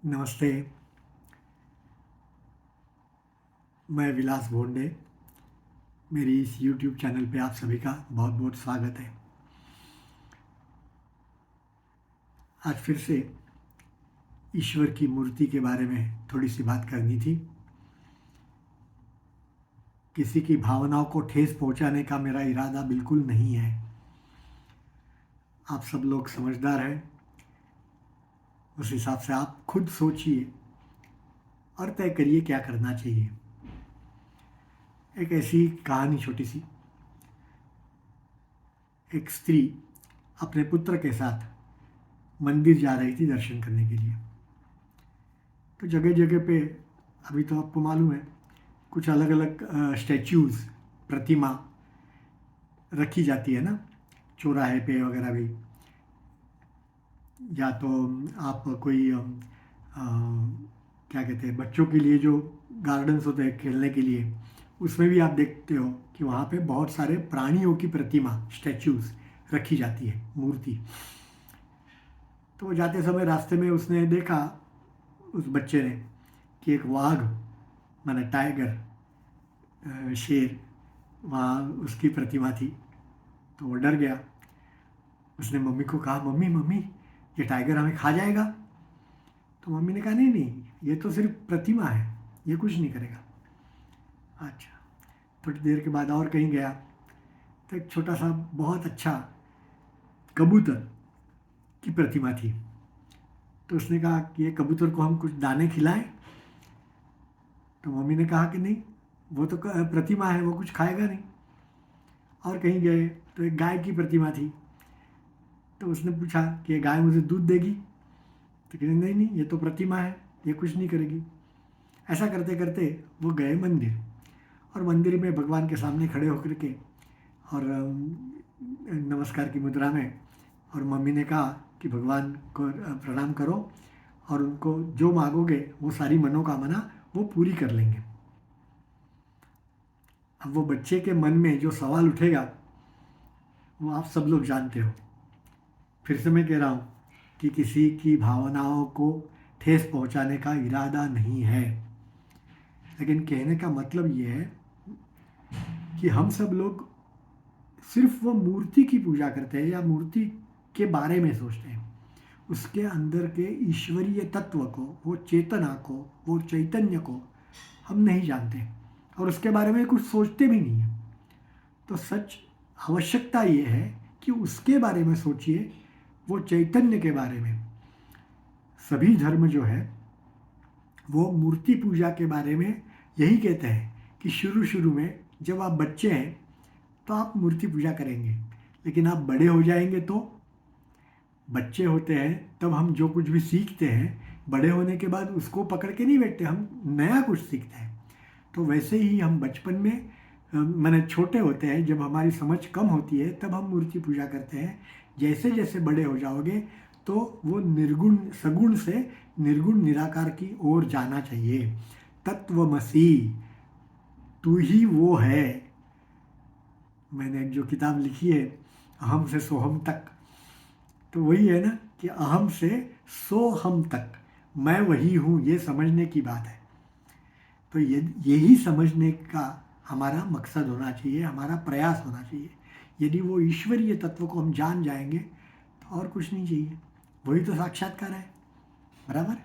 नमस्ते, मैं विलास भोंडे। मेरी इस यूट्यूब चैनल पे आप सभी का बहुत बहुत स्वागत है। आज फिर से ईश्वर की मूर्ति के बारे में थोड़ी सी बात करनी थी। किसी की भावनाओं को ठेस पहुंचाने का मेरा इरादा बिल्कुल नहीं है। आप सब लोग समझदार हैं, उस हिसाब से आप खुद सोचिए और तय करिए क्या करना चाहिए। एक ऐसी कहानी छोटी सी, एक स्त्री अपने पुत्र के साथ मंदिर जा रही थी दर्शन करने के लिए। तो जगह जगह पे, अभी तो आपको मालूम है, कुछ अलग अलग स्टैच्यूज़, प्रतिमा रखी जाती है ना, चौराहे पे वगैरह भी। या तो आप कोई क्या कहते हैं, बच्चों के लिए जो गार्डन्स होते हैं खेलने के लिए, उसमें भी आप देखते हो कि वहाँ पे बहुत सारे प्राणियों की प्रतिमा, स्टैच्यूज़ रखी जाती है, मूर्ति। तो वो जाते समय रास्ते में उसने देखा, उस बच्चे ने, कि एक वाघ, माने टाइगर, शेर, वहाँ उसकी प्रतिमा थी। तो वो डर गया। उसने मम्मी को कहा, मम्मी मम्मी, ये टाइगर हमें खा जाएगा। तो मम्मी ने कहा, नहीं नहीं, ये तो सिर्फ प्रतिमा है, ये कुछ नहीं करेगा। अच्छा, थोड़ी देर के बाद और कहीं गया तो एक छोटा सा बहुत अच्छा कबूतर की प्रतिमा थी। तो उसने कहा कि ये कबूतर को हम कुछ दाने खिलाएं। तो मम्मी ने कहा कि नहीं, वो तो प्रतिमा है, वो कुछ खाएगा नहीं। और कहीं गए तो एक गाय की प्रतिमा थी। तो उसने पूछा कि ये गाय मुझे दूध देगी। तो कहते नहीं नहीं, ये तो प्रतिमा है, ये कुछ नहीं करेगी। ऐसा करते करते वो गए मंदिर, और मंदिर में भगवान के सामने खड़े होकर के और नमस्कार की मुद्रा में, और मम्मी ने कहा कि भगवान को प्रणाम करो और उनको जो मांगोगे वो सारी मनोकामना वो पूरी कर लेंगे। अब वो बच्चे के मन में जो सवाल उठेगा वो आप सब लोग जानते हो। फिर से मैं कह रहा हूँ कि किसी की भावनाओं को ठेस पहुँचाने का इरादा नहीं है, लेकिन कहने का मतलब ये है कि हम सब लोग सिर्फ वो मूर्ति की पूजा करते हैं या मूर्ति के बारे में सोचते हैं। उसके अंदर के ईश्वरीय तत्व को, वो चेतना को, वो चैतन्य को हम नहीं जानते, और उसके बारे में कुछ सोचते भी नहीं हैं। तो सच आवश्यकता ये है कि उसके बारे में सोचिए, वो चैतन्य के बारे में। सभी धर्म जो है वो मूर्ति पूजा के बारे में यही कहते हैं कि शुरू शुरू में जब आप बच्चे हैं तो आप मूर्ति पूजा करेंगे, लेकिन आप बड़े हो जाएंगे तो, बच्चे होते हैं तब हम जो कुछ भी सीखते हैं, बड़े होने के बाद उसको पकड़ के नहीं बैठते, हम नया कुछ सीखते हैं। तो वैसे ही हम बचपन में, माने छोटे होते हैं, जब हमारी समझ कम होती है तब हम मूर्ति पूजा करते हैं। जैसे जैसे बड़े हो जाओगे तो वो निर्गुण, सगुण से निर्गुण निराकार की ओर जाना चाहिए। तत्वमसी, तू ही वो है। मैंने जो किताब लिखी है, अहम से सोहम तक, तो वही है ना कि अहम से सोहम तक मैं वही हूँ, ये समझने की बात है। तो यही समझने का हमारा मकसद होना चाहिए, हमारा प्रयास होना चाहिए। यदि वो ईश्वरीय तत्व को हम जान जाएंगे तो और कुछ नहीं चाहिए, वही तो साक्षात्कार है, बराबर।